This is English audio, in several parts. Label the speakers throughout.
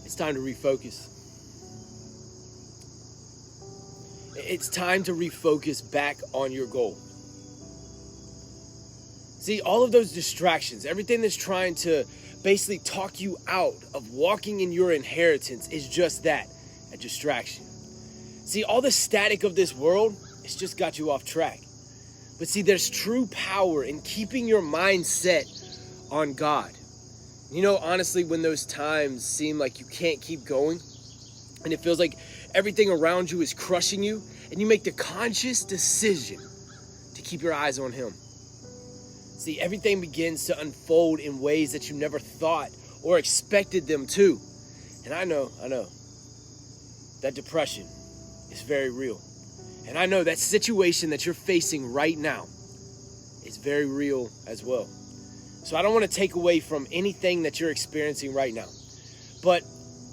Speaker 1: It's time to refocus. It's time to refocus back on your goal. See, all of those distractions, everything that's trying to basically talk you out of walking in your inheritance is just that, a distraction. See, all the static of this world, it's just got you off track. But see, there's true power in keeping your mind set on God. You know, honestly, when those times seem like you can't keep going, and it feels like everything around you is crushing you, and you make the conscious decision to keep your eyes on Him. See, everything begins to unfold in ways that you never thought or expected them to. And I know that depression is very real. And I know that situation that you're facing right now is very real as well. So I don't want to take away from anything that you're experiencing right now. But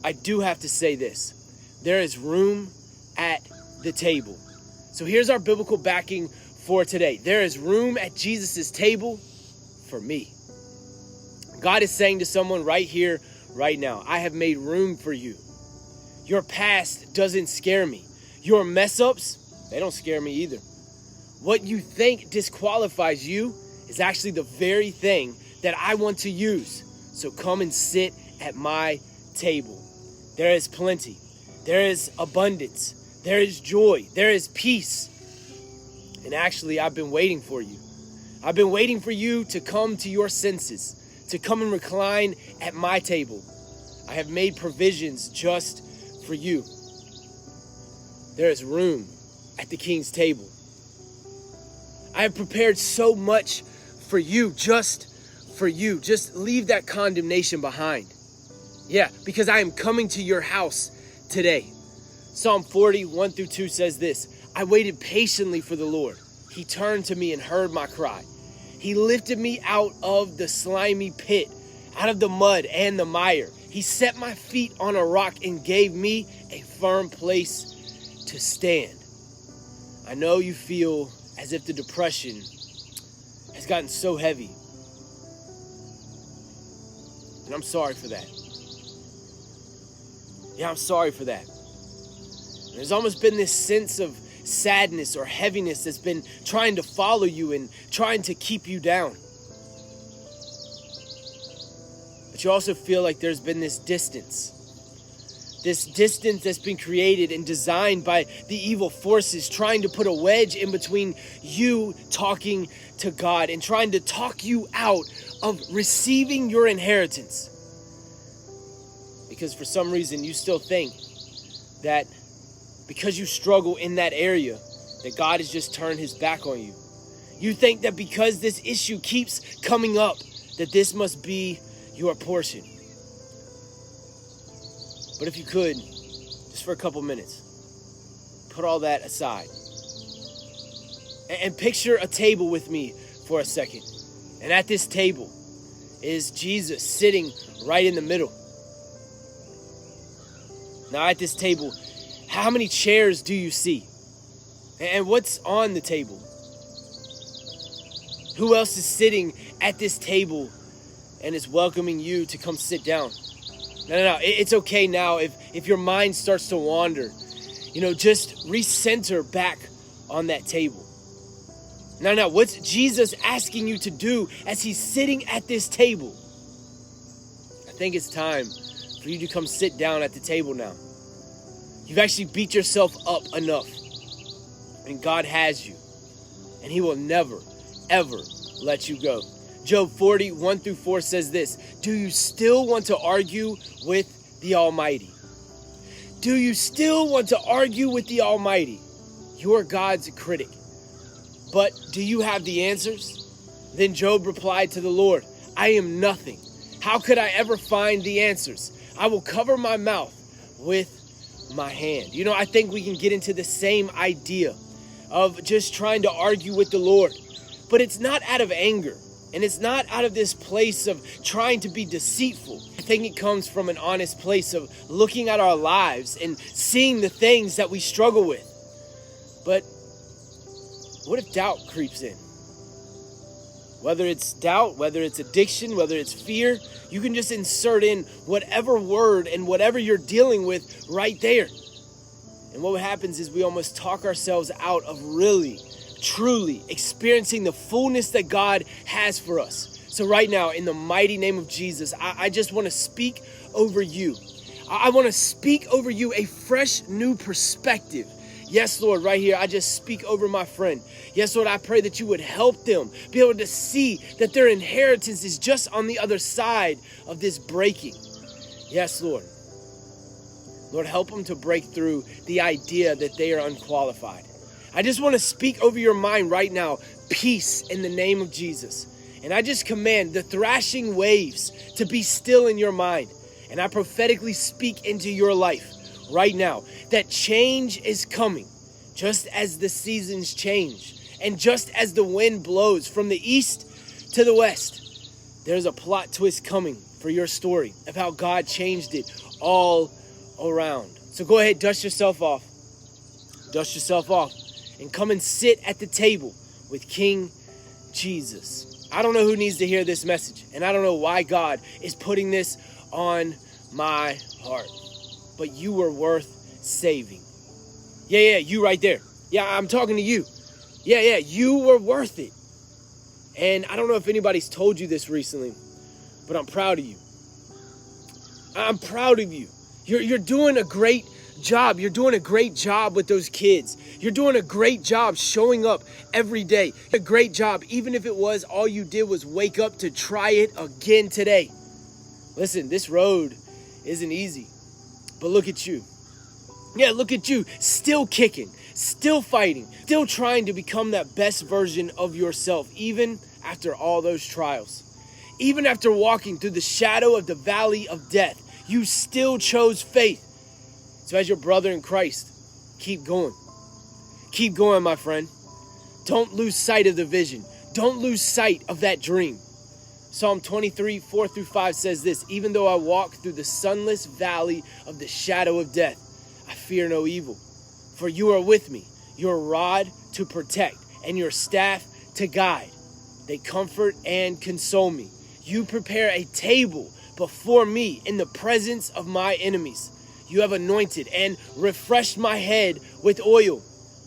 Speaker 1: I do have to say this. There is room at the table. So here's our biblical backing for today. There is room at Jesus' table for me. God is saying to someone right here, right now, I have made room for you. Your past doesn't scare me. Your mess ups, they don't scare me either. What you think disqualifies you is actually the very thing that I want to use. So come and sit at my table. There is plenty. There is abundance. There is joy. There is peace. And actually, I've been waiting for you. I've been waiting for you to come to your senses, to come and recline at my table. I have made provisions just for you. There is room at the King's table. I have prepared so much for you, just for you. Just leave that condemnation behind. Yeah, because I am coming to your house today. Psalm 40:1-2 says this, I waited patiently for the Lord. He turned to me and heard my cry. He lifted me out of the slimy pit, out of the mud and the mire. He set my feet on a rock and gave me a firm place to stand. I know you feel as if the depression has gotten so heavy. And I'm sorry for that. Yeah, I'm sorry for that. There's almost been this sense of sadness or heaviness that's been trying to follow you and trying to keep you down. But you also feel like there's been this distance that's been created and designed by the evil forces trying to put a wedge in between you talking to God and trying to talk you out of receiving your inheritance. Because for some reason you still think that because you struggle in that area, that God has just turned His back on you. You think that because this issue keeps coming up, that this must be your portion. But if you could, just for a couple minutes, put all that aside. And picture a table with me for a second. And at this table is Jesus sitting right in the middle. Now at this table, how many chairs do you see? And what's on the table? Who else is sitting at this table and is welcoming you to come sit down? No. It's okay now if your mind starts to wander. Just recenter back on that table. Now, what's Jesus asking you to do as He's sitting at this table? I think it's time for you to come sit down at the table now. You've actually beat yourself up enough. And God has you. And He will never, ever let you go. Job 40:1-4 says this, do you still want to argue with the Almighty? Do you still want to argue with the Almighty? You're God's critic. But do you have the answers? Then Job replied to the Lord, I am nothing. How could I ever find the answers? I will cover my mouth with my hand. I think we can get into the same idea of just trying to argue with the Lord. But it's not out of anger. And it's not out of this place of trying to be deceitful. I think it comes from an honest place of looking at our lives and seeing the things that we struggle with. But what if doubt creeps in? Whether it's doubt, whether it's addiction, whether it's fear, you can just insert in whatever word and whatever you're dealing with right there. And what happens is we almost talk ourselves out of really, truly experiencing the fullness that God has for us. So right now, in the mighty name of Jesus, I just want to speak over you. I want to speak over you a fresh new perspective. Yes, Lord, right here, I just speak over my friend. Yes, Lord, I pray that you would help them be able to see that their inheritance is just on the other side of this breaking. Yes, Lord. Lord, help them to break through the idea that they are unqualified. I just want to speak over your mind right now, peace in the name of Jesus. And I just command the thrashing waves to be still in your mind. And I prophetically speak into your life right now that change is coming, just as the seasons change. And just as the wind blows from the east to the west, there's a plot twist coming for your story of how God changed it all around. So go ahead, dust yourself off, and come and sit at the table with King Jesus. I don't know who needs to hear this message, and I don't know why God is putting this on my heart, but you were worth saving. Yeah, you right there. Yeah, I'm talking to you. Yeah, you were worth it. And I don't know if anybody's told you this recently, but I'm proud of you. I'm proud of you. You're doing a great job. You're doing a great job with those kids. You're doing a great job showing up every day. A great job, even if it was all you did was wake up to try it again today. Listen, this road isn't easy, but look at you. Yeah, look at you, still kicking, still fighting, still trying to become that best version of yourself, even after all those trials. Even after walking through the shadow of the valley of death, you still chose faith. So as your brother in Christ, keep going. Keep going, my friend. Don't lose sight of the vision. Don't lose sight of that dream. Psalm 23, 4-5 says this: even though I walk through the sunless valley of the shadow of death, I fear no evil. For you are with me, your rod to protect and your staff to guide. They comfort and console me. You prepare a table before me in the presence of my enemies. You have anointed and refreshed my head with oil.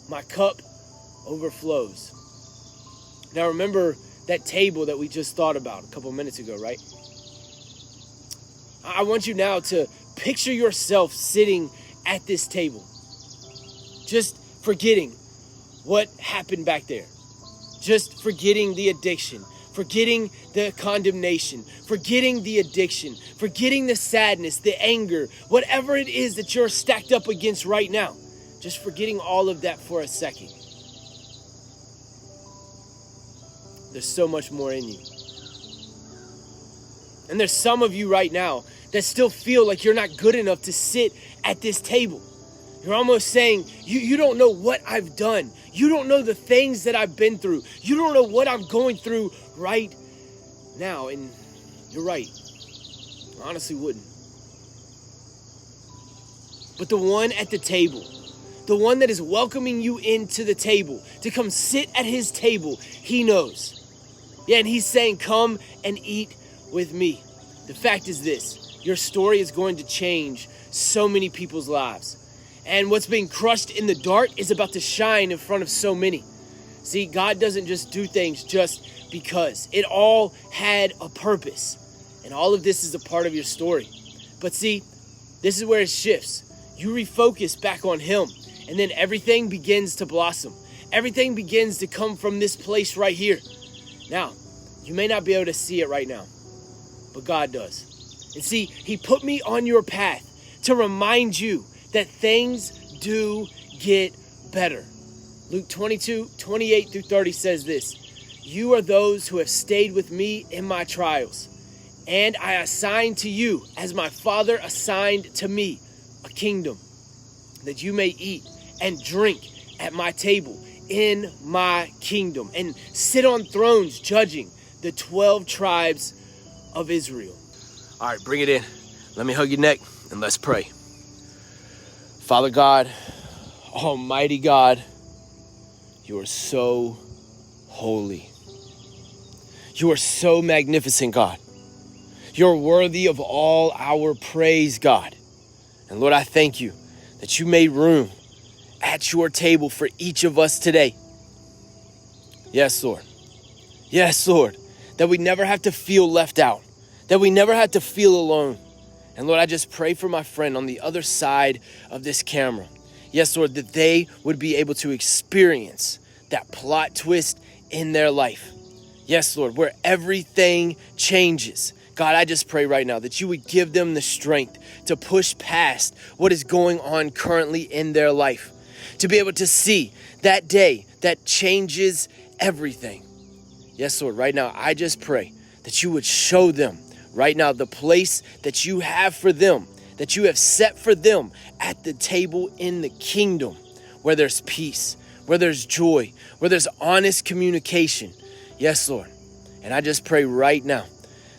Speaker 1: My cup overflows. Now remember that table that we just thought about a couple minutes ago, right? I want you now to picture yourself sitting at this table, just forgetting what happened back there, just forgetting the addiction, forgetting the condemnation, forgetting the addiction, forgetting the sadness, the anger, whatever it is that you're stacked up against right now, just forgetting all of that for a second. There's so much more in you. And there's some of you right now that still feel like you're not good enough to sit at this table. You're almost saying, you don't know what I've done. You don't know the things that I've been through. You don't know what I'm going through right now. And you're right. I honestly wouldn't. But the one at the table, the one that is welcoming you into the table, to come sit at his table, he knows. Yeah, and he's saying, come and eat with me. The fact is this: your story is going to change so many people's lives. And what's being crushed in the dark is about to shine in front of so many. See, God doesn't just do things just because. It all had a purpose. And all of this is a part of your story. But see, this is where it shifts. You refocus back on him, and then everything begins to blossom. Everything begins to come from this place right here. Now, you may not be able to see it right now, but God does. And see, he put me on your path to remind you that things do get better. Luke 22, 28-30 says this: you are those who have stayed with me in my trials, and I assign to you, as my Father assigned to me, a kingdom, that you may eat and drink at my table in my kingdom, and sit on thrones judging the 12 tribes of Israel. All right, bring it in. Let me hug your neck and let's pray. Father God, Almighty God, you are so holy. You are so magnificent, God. You're worthy of all our praise, God. And Lord, I thank you that you made room at your table for each of us today. Yes, Lord. Yes, Lord. That we never have to feel left out. That we never have to feel alone. And Lord, I just pray for my friend on the other side of this camera. Yes, Lord, that they would be able to experience that plot twist in their life. Yes, Lord, where everything changes. God, I just pray right now that you would give them the strength to push past what is going on currently in their life. To be able to see that day that changes everything. Yes, Lord, right now, I just pray that you would show them right now the place that you have for them, that you have set for them at the table in the kingdom, where there's peace, where there's joy, where there's honest communication. Yes, Lord. And I just pray right now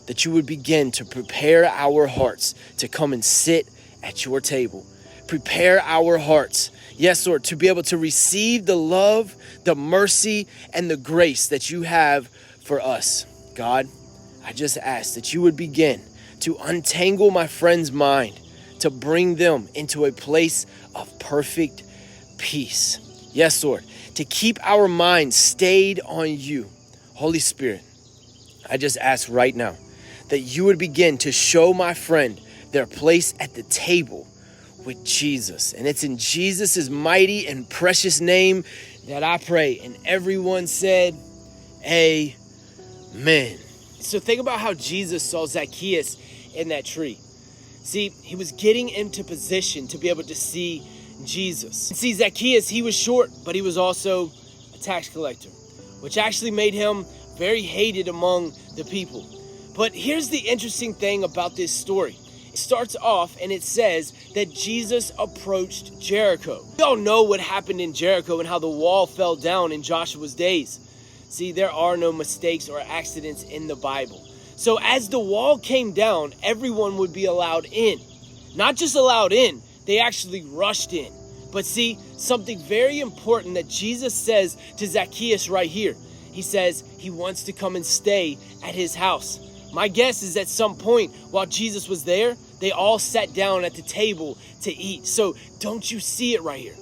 Speaker 1: that you would begin to prepare our hearts to come and sit at your table. Prepare our hearts, yes, Lord, to be able to receive the love, the mercy, and the grace that you have for us. God, I just ask that you would begin to untangle my friend's mind, to bring them into a place of perfect peace. Yes, Lord, to keep our minds stayed on you. Holy Spirit, I just ask right now that you would begin to show my friend their place at the table with Jesus. And it's in Jesus' mighty and precious name that I pray. And everyone said, amen. So think about how Jesus saw Zacchaeus in that tree. See, he was getting into position to be able to see Jesus. See, Zacchaeus, he was short, but he was also a tax collector, which actually made him very hated among the people. But here's the interesting thing about this story. It starts off and it says that Jesus approached Jericho. We all know what happened in Jericho and how the wall fell down in Joshua's days. See, there are no mistakes or accidents in the Bible. So as the wall came down, everyone would be allowed in. Not just allowed in, they actually rushed in. But see, something very important that Jesus says to Zacchaeus right here. He says he wants to come and stay at his house. My guess is at some point while Jesus was there, they all sat down at the table to eat. So don't you see it right here?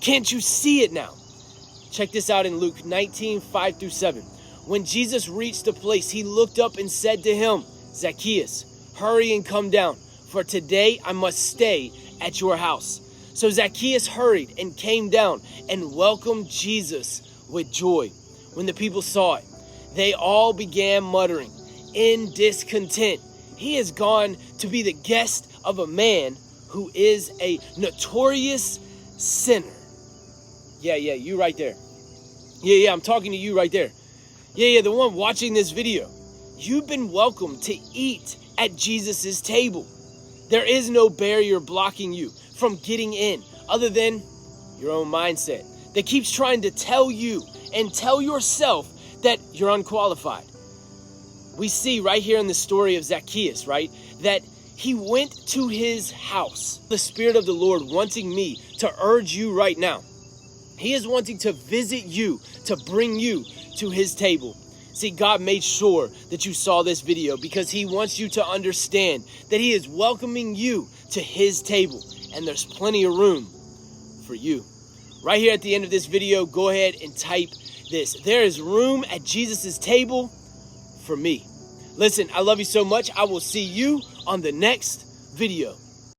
Speaker 1: Can't you see it now? Check this out in Luke 19, 5-7. When Jesus reached the place, he looked up and said to him, Zacchaeus, hurry and come down, for today I must stay at your house. So Zacchaeus hurried and came down and welcomed Jesus with joy. When the people saw it, they all began muttering in discontent, he has gone to be the guest of a man who is a notorious sinner. Yeah, you right there. Yeah, I'm talking to you right there. Yeah, the one watching this video. You've been welcomed to eat at Jesus's table. There is no barrier blocking you from getting in other than your own mindset that keeps trying to tell you and tell yourself that you're unqualified. We see right here in the story of Zacchaeus, right, that he went to his house. The Spirit of the Lord wanting me to urge you right now. He is wanting to visit you, to bring you to his table. See, God made sure that you saw this video because he wants you to understand that he is welcoming you to his table, and there's plenty of room for you. Right here at the end of this video, go ahead and type this. There is room at Jesus's table for me. Listen, I love you so much. I will see you on the next video.